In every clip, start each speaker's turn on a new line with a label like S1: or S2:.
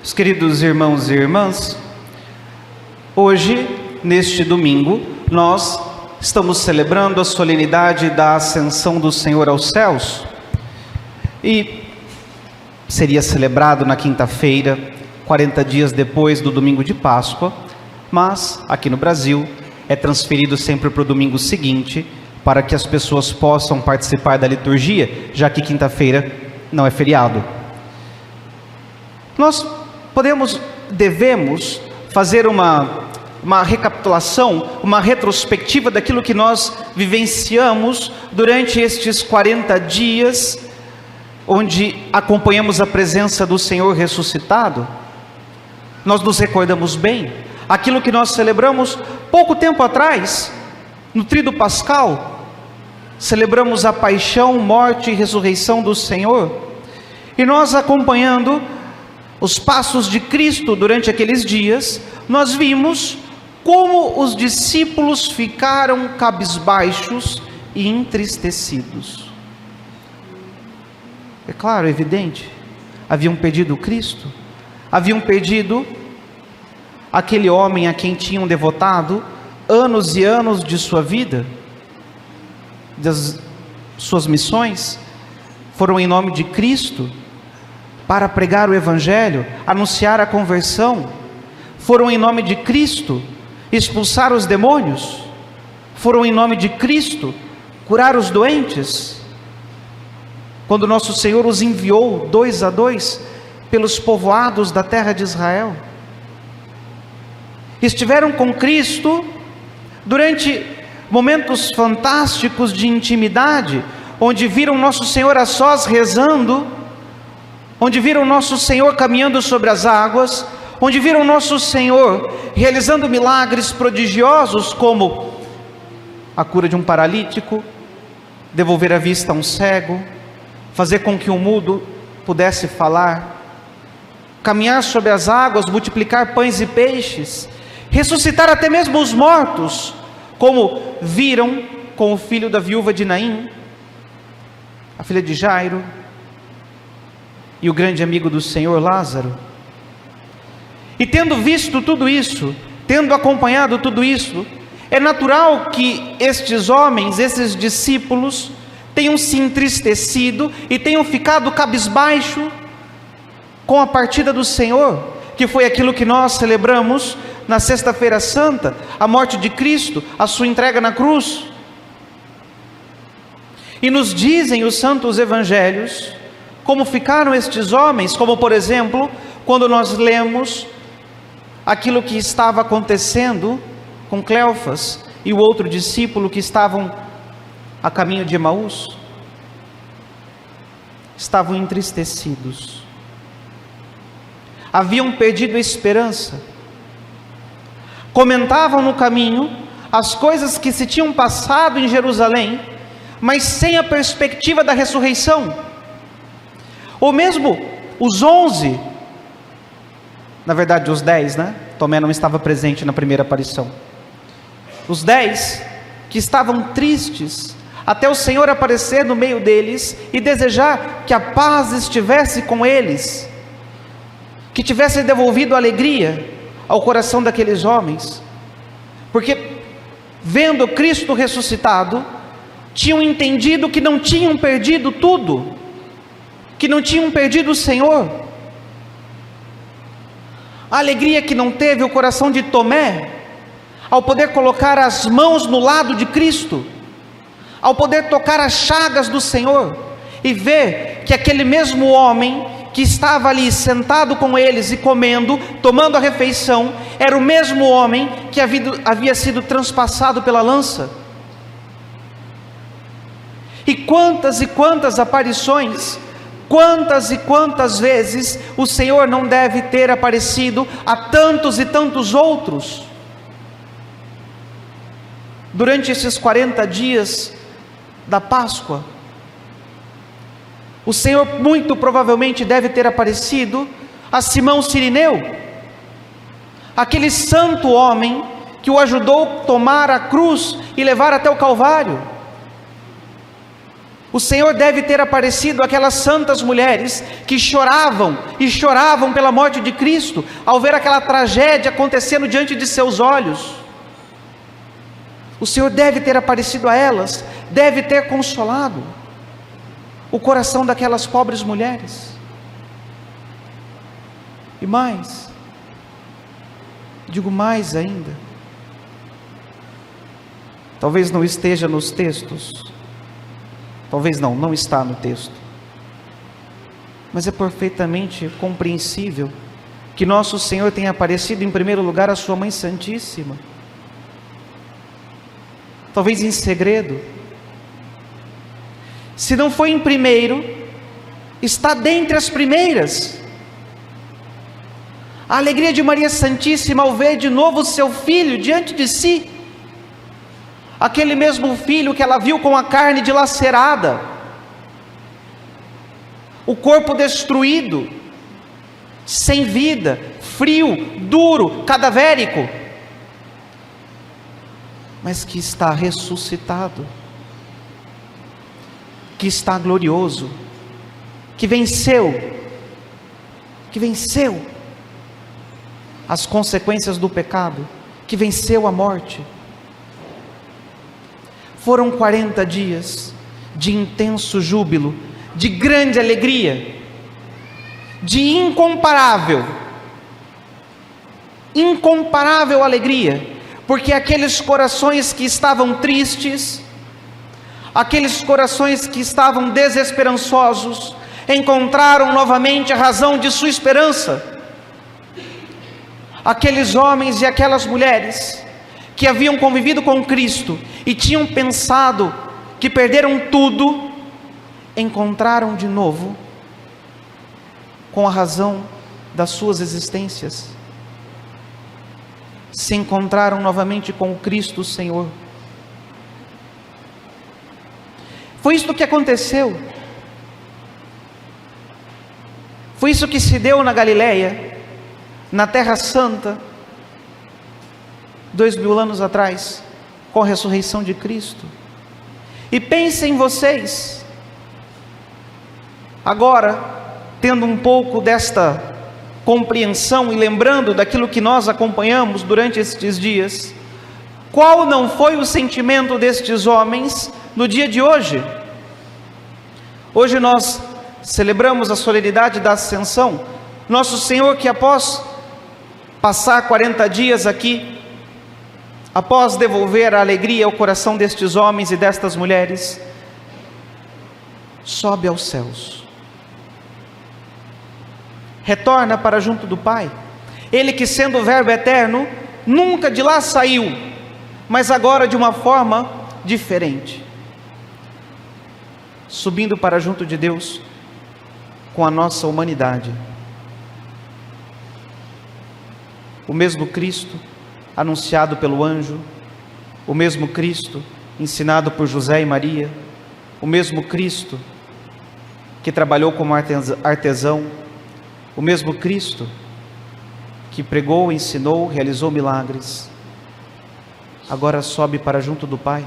S1: Meus queridos irmãos e irmãs, hoje, neste domingo, nós estamos celebrando a solenidade da Ascensão do Senhor aos céus, e seria celebrado na quinta-feira, 40 dias depois do domingo de Páscoa, mas aqui no Brasil é transferido sempre para o domingo seguinte, para que as pessoas possam participar da liturgia, já que quinta-feira não é feriado. Nós devemos fazer uma recapitulação, uma retrospectiva daquilo que nós vivenciamos durante estes 40 dias, onde acompanhamos a presença do Senhor ressuscitado. Nós nos recordamos bem aquilo que nós celebramos pouco tempo atrás, no Tríduo Pascal. Celebramos a paixão, morte e ressurreição do Senhor, e nós, acompanhando os passos de Cristo durante aqueles dias, nós vimos como os discípulos ficaram cabisbaixos e entristecidos. É claro, é evidente, haviam perdido Cristo, haviam perdido aquele homem a quem tinham devotado anos e anos de sua vida. Das suas missões foram em nome de Cristo, para pregar o Evangelho, anunciar a conversão. Foram em nome de Cristo expulsar os demônios. Foram em nome de Cristo curar os doentes. Quando nosso Senhor os enviou 2 a 2 pelos povoados da terra de Israel, estiveram com Cristo durante momentos fantásticos de intimidade, onde viram nosso Senhor a sós rezando, onde viram nosso Senhor caminhando sobre as águas, onde viram nosso Senhor realizando milagres prodigiosos, como a cura de um paralítico, devolver a vista a um cego, fazer com que um mudo pudesse falar, caminhar sobre as águas, multiplicar pães e peixes, ressuscitar até mesmo os mortos, como viram com o filho da viúva de Naim, a filha de Jairo, e o grande amigo do Senhor, Lázaro. E tendo visto tudo isso, tendo acompanhado tudo isso, é natural que estes homens, esses discípulos, tenham se entristecido e tenham ficado cabisbaixo com a partida do Senhor, que foi aquilo que nós celebramos na Sexta-feira Santa, a morte de Cristo, a sua entrega na cruz. E nos dizem os santos evangelhos como ficaram estes homens, como por exemplo, quando nós lemos aquilo que estava acontecendo com Cleofas e o outro discípulo que estavam a caminho de Emaús. Estavam entristecidos, haviam perdido a esperança, comentavam no caminho as coisas que se tinham passado em Jerusalém, mas sem a perspectiva da ressurreição. Ou mesmo os 11, na verdade os 10, né? Tomé não estava presente na primeira aparição. Os 10 que estavam tristes, até o Senhor aparecer no meio deles e desejar que a paz estivesse com eles, que tivesse devolvido alegria ao coração daqueles homens, porque vendo Cristo ressuscitado, tinham entendido que não tinham perdido tudo, que não tinham perdido o Senhor. A alegria que não teve o coração de Tomé, ao poder colocar as mãos no lado de Cristo, ao poder tocar as chagas do Senhor, e ver que aquele mesmo homem que estava ali sentado com eles e comendo, tomando a refeição, era o mesmo homem que havia sido transpassado pela lança. E quantas aparições, quantas e quantas vezes o Senhor não deve ter aparecido a tantos e tantos outros durante esses 40 dias da Páscoa. O Senhor muito provavelmente deve ter aparecido a Simão Cirineu, aquele santo homem que o ajudou a tomar a cruz e levar até o Calvário. O Senhor deve ter aparecido àquelas santas mulheres que choravam e choravam pela morte de Cristo, ao ver aquela tragédia acontecendo diante de seus olhos. O Senhor deve ter aparecido a elas, deve ter consolado o coração daquelas pobres mulheres. E mais, digo mais ainda, talvez não esteja nos textos, talvez não está no texto, mas é perfeitamente compreensível que nosso Senhor tenha aparecido em primeiro lugar a sua Mãe Santíssima, talvez em segredo. Se não foi em primeiro, está dentre as primeiras. A alegria de Maria Santíssima ao ver de novo o seu filho diante de si, aquele mesmo filho que ela viu com a carne dilacerada, o corpo destruído, sem vida, frio, duro, cadavérico, mas que está ressuscitado, que está glorioso, que venceu as consequências do pecado, que venceu a morte. Foram 40 dias de intenso júbilo, de grande alegria, de incomparável alegria, porque aqueles corações que estavam tristes, aqueles corações que estavam desesperançosos, encontraram novamente a razão de sua esperança. Aqueles homens e aquelas mulheres que haviam convivido com Cristo e tinham pensado que perderam tudo, encontraram de novo com a razão das suas existências, se encontraram novamente com o Cristo Senhor. Foi isso que aconteceu, foi isso que se deu na Galileia, na Terra Santa, 2000 anos atrás, com a ressurreição de Cristo. E pensem vocês, agora, tendo um pouco desta compreensão e lembrando daquilo que nós acompanhamos durante estes dias, qual não foi o sentimento destes homens no dia de hoje? Hoje nós celebramos a solenidade da Ascensão, nosso Senhor que após passar 40 dias aqui, após devolver a alegria ao coração destes homens e destas mulheres, sobe aos céus, retorna para junto do Pai. Ele que sendo o Verbo eterno, nunca de lá saiu, mas agora de uma forma diferente, subindo para junto de Deus com a nossa humanidade. O mesmo Cristo anunciado pelo anjo, o mesmo Cristo ensinado por José e Maria, o mesmo Cristo que trabalhou como artesão, o mesmo Cristo que pregou, ensinou, realizou milagres, agora sobe para junto do Pai.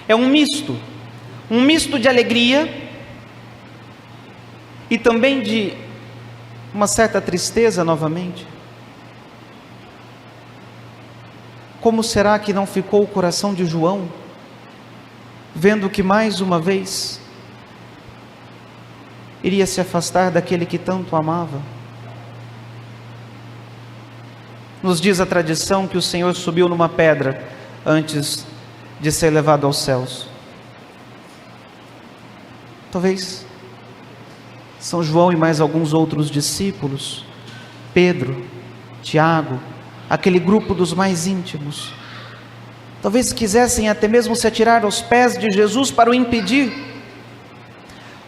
S1: É um misto de alegria e também de uma certa tristeza novamente. Como será que não ficou o coração de João, vendo que mais uma vez iria se afastar daquele que tanto amava? Nos diz a tradição que o Senhor subiu numa pedra antes de ser levado aos céus. Talvez São João e mais alguns outros discípulos, Pedro, Tiago, aquele grupo dos mais íntimos, talvez quisessem até mesmo se atirar aos pés de Jesus para o impedir.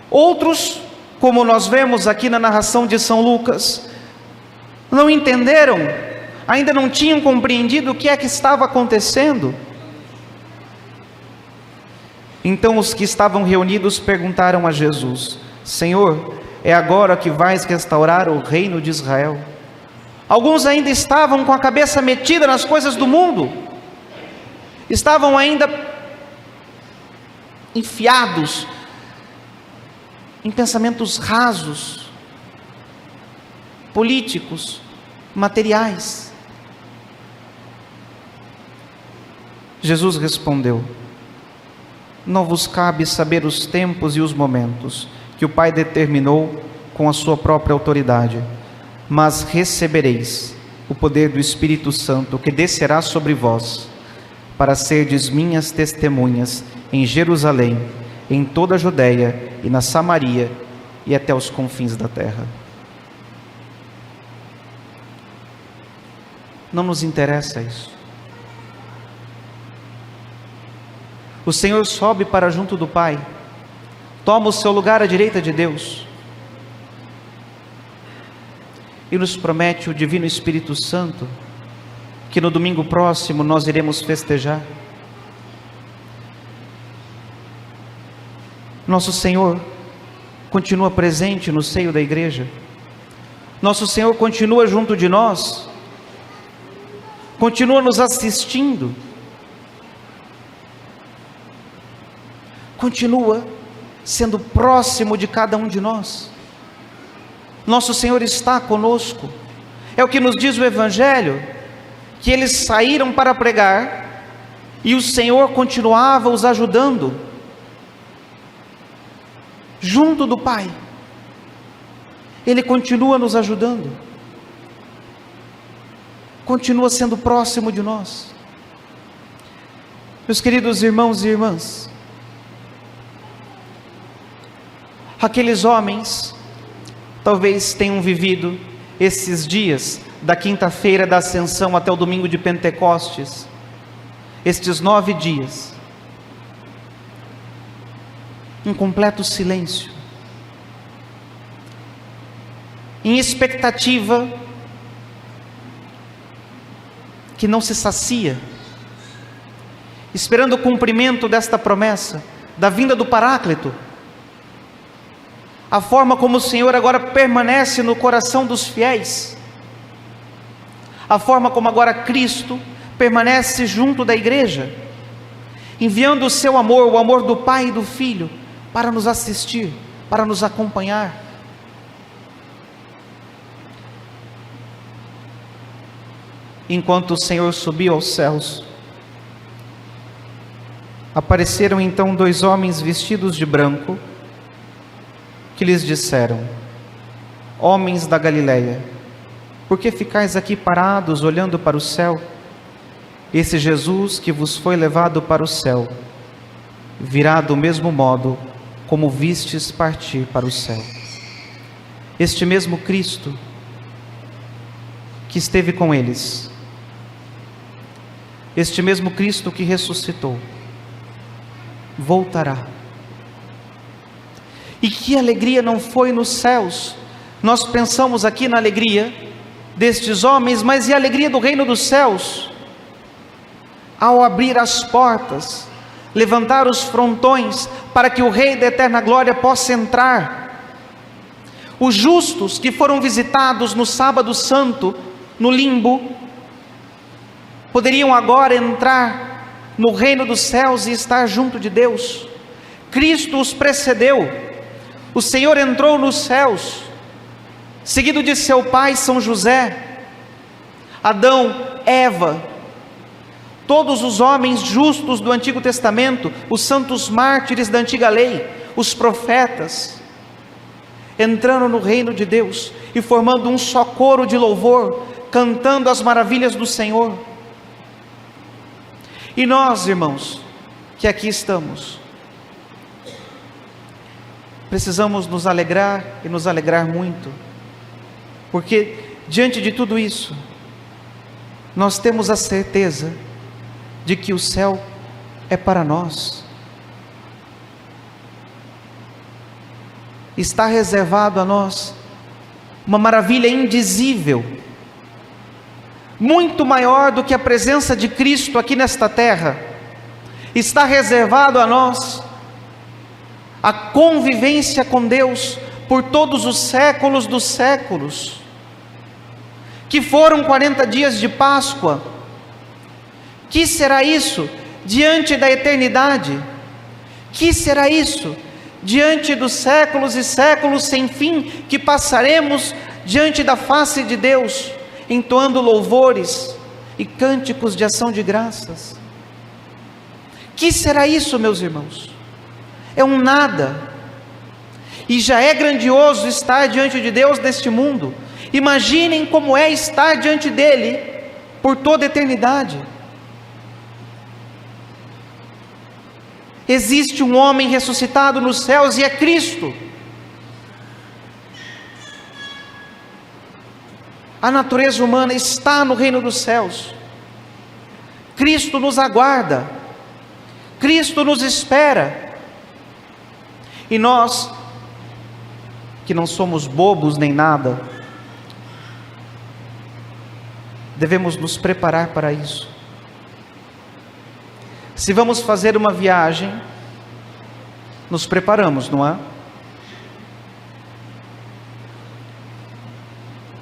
S1: Outros, como nós vemos aqui na narração de São Lucas, não entenderam, ainda não tinham compreendido o que é que estava acontecendo. Então os que estavam reunidos perguntaram a Jesus: Senhor, é agora que vais restaurar o reino de Israel? Alguns ainda estavam com a cabeça metida nas coisas do mundo, estavam ainda enfiados em pensamentos rasos, políticos, materiais. Jesus respondeu: não vos cabe saber os tempos e os momentos que o Pai determinou com a sua própria autoridade, mas recebereis o poder do Espírito Santo, que descerá sobre vós, para serdes minhas testemunhas em Jerusalém, em toda a Judeia e na Samaria e até os confins da terra. Não nos interessa isso. O Senhor sobe para junto do Pai, toma o seu lugar à direita de Deus e nos promete o Divino Espírito Santo, que no domingo próximo nós iremos festejar. Nosso Senhor continua presente no seio da igreja. Nosso Senhor continua junto de nós, continua nos assistindo, continua sendo próximo de cada um de nós. Nosso Senhor está conosco. É o que nos diz o Evangelho, que eles saíram para pregar e o Senhor continuava os ajudando, junto do Pai. Ele continua nos ajudando, continua sendo próximo de nós. Meus queridos irmãos e irmãs, aqueles homens talvez tenham vivido esses dias, da quinta-feira da Ascensão até o domingo de Pentecostes, estes 9 dias, em completo silêncio, em expectativa que não se sacia, esperando o cumprimento desta promessa, da vinda do Paráclito. A forma como o Senhor agora permanece no coração dos fiéis, a forma como agora Cristo permanece junto da igreja, enviando o seu amor, o amor do Pai e do Filho, para nos assistir, para nos acompanhar. Enquanto o Senhor subiu aos céus, apareceram então 2 homens vestidos de branco, que lhes disseram: homens da Galileia, por que ficais aqui parados olhando para o céu? Esse Jesus que vos foi levado para o céu, virá do mesmo modo como vistes partir para o céu. Este mesmo Cristo que esteve com eles, este mesmo Cristo que ressuscitou, voltará. E que alegria não foi nos céus. Nós pensamos aqui na alegria destes homens, mas e a alegria do reino dos céus? Ao abrir as portas, levantar os frontões, para que o Rei da eterna glória possa entrar. Os justos que foram visitados no sábado santo, no limbo, poderiam agora entrar no reino dos céus e estar junto de Deus. Cristo os precedeu. O Senhor entrou nos céus, seguido de seu pai São José, Adão, Eva, todos os homens justos do Antigo Testamento, os santos mártires da antiga lei, os profetas, entrando no reino de Deus e formando um só coro de louvor, cantando as maravilhas do Senhor. E nós, irmãos, que aqui estamos, precisamos nos alegrar e nos alegrar muito, porque diante de tudo isso, nós temos a certeza de que o céu é para nós. Está reservado a nós uma maravilha indizível, muito maior do que a presença de Cristo aqui nesta terra. Está reservado a nós a convivência com Deus por todos os séculos dos séculos, que foram 40 dias de Páscoa. Que será isso diante da eternidade? Que será isso? Diante dos séculos e séculos sem fim que passaremos diante da face de Deus, entoando louvores e cânticos de ação de graças. Que será isso, meus irmãos? É um nada. E já é grandioso estar diante de Deus neste mundo. Imaginem como é estar diante dele por toda a eternidade. Existe um homem ressuscitado nos céus e é Cristo. A natureza humana está no reino dos céus. Cristo nos aguarda. Cristo nos espera. E nós, que não somos bobos nem nada, devemos nos preparar para isso. Se vamos fazer uma viagem, nos preparamos, não é?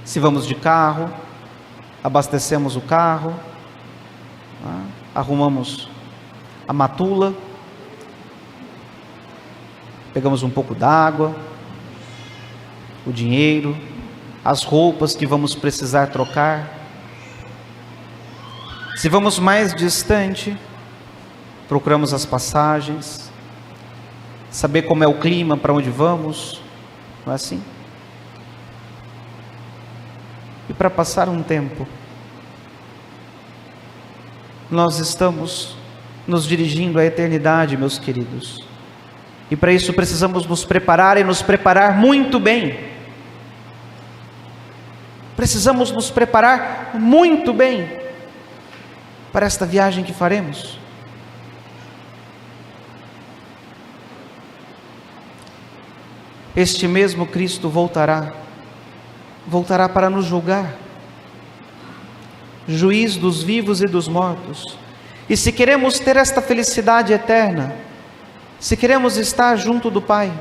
S1: Se vamos de carro, abastecemos o carro, arrumamos a matula, pegamos um pouco d'água, o dinheiro, as roupas que vamos precisar trocar. Se vamos mais distante, procuramos as passagens, saber como é o clima, para onde vamos, não é assim? E para passar um tempo, nós estamos nos dirigindo à eternidade, meus queridos. E para isso precisamos nos preparar e nos preparar muito bem. Precisamos nos preparar muito bem para esta viagem que faremos. Este mesmo Cristo voltará para nos julgar, juiz dos vivos e dos mortos. E se queremos ter esta felicidade eterna, se queremos estar junto do Pai,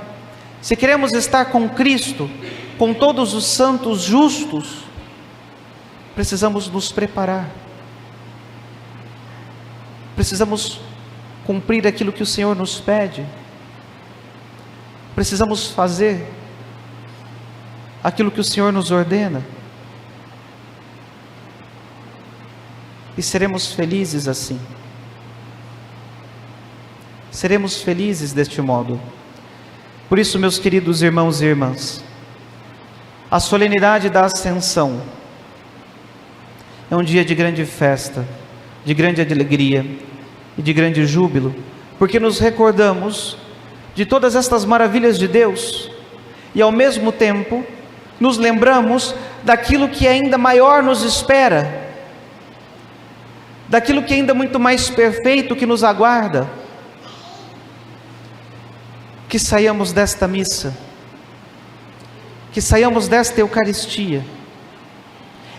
S1: se queremos estar com Cristo, com todos os santos justos, precisamos nos preparar. Precisamos cumprir aquilo que o Senhor nos pede. Precisamos fazer aquilo que o Senhor nos ordena. E seremos felizes assim. Seremos felizes deste modo. Por isso, meus queridos irmãos e irmãs, a solenidade da Ascensão é um dia de grande festa, de grande alegria e de grande júbilo, porque nos recordamos de todas estas maravilhas de Deus e ao mesmo tempo nos lembramos daquilo que ainda maior nos espera, daquilo que ainda muito mais perfeito que nos aguarda. Que saiamos desta missa, que saiamos desta Eucaristia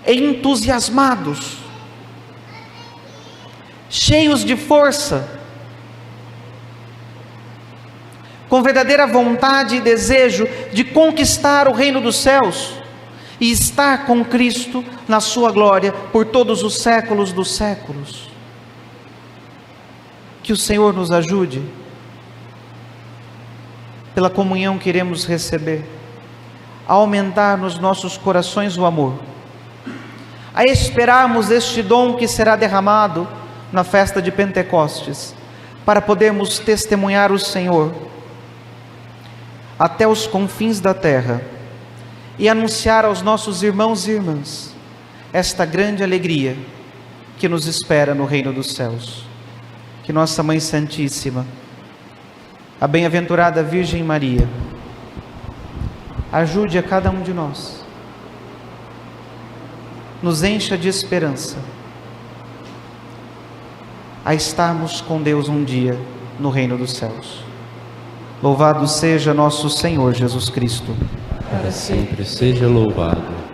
S1: entusiasmados, cheios de força, com verdadeira vontade e desejo de conquistar o reino dos céus e estar com Cristo na sua glória por todos os séculos dos séculos. Que o Senhor nos ajude, pela comunhão que iremos receber, a aumentar nos nossos corações o amor, a esperarmos este dom que será derramado na festa de Pentecostes, para podermos testemunhar o Senhor até os confins da terra e anunciar aos nossos irmãos e irmãs esta grande alegria que nos espera no reino dos céus. Que Nossa Mãe Santíssima, a bem-aventurada Virgem Maria, ajude a cada um de nós, nos encha de esperança a estarmos com Deus um dia no reino dos céus. Louvado seja nosso Senhor Jesus Cristo.
S2: Para sempre seja louvado.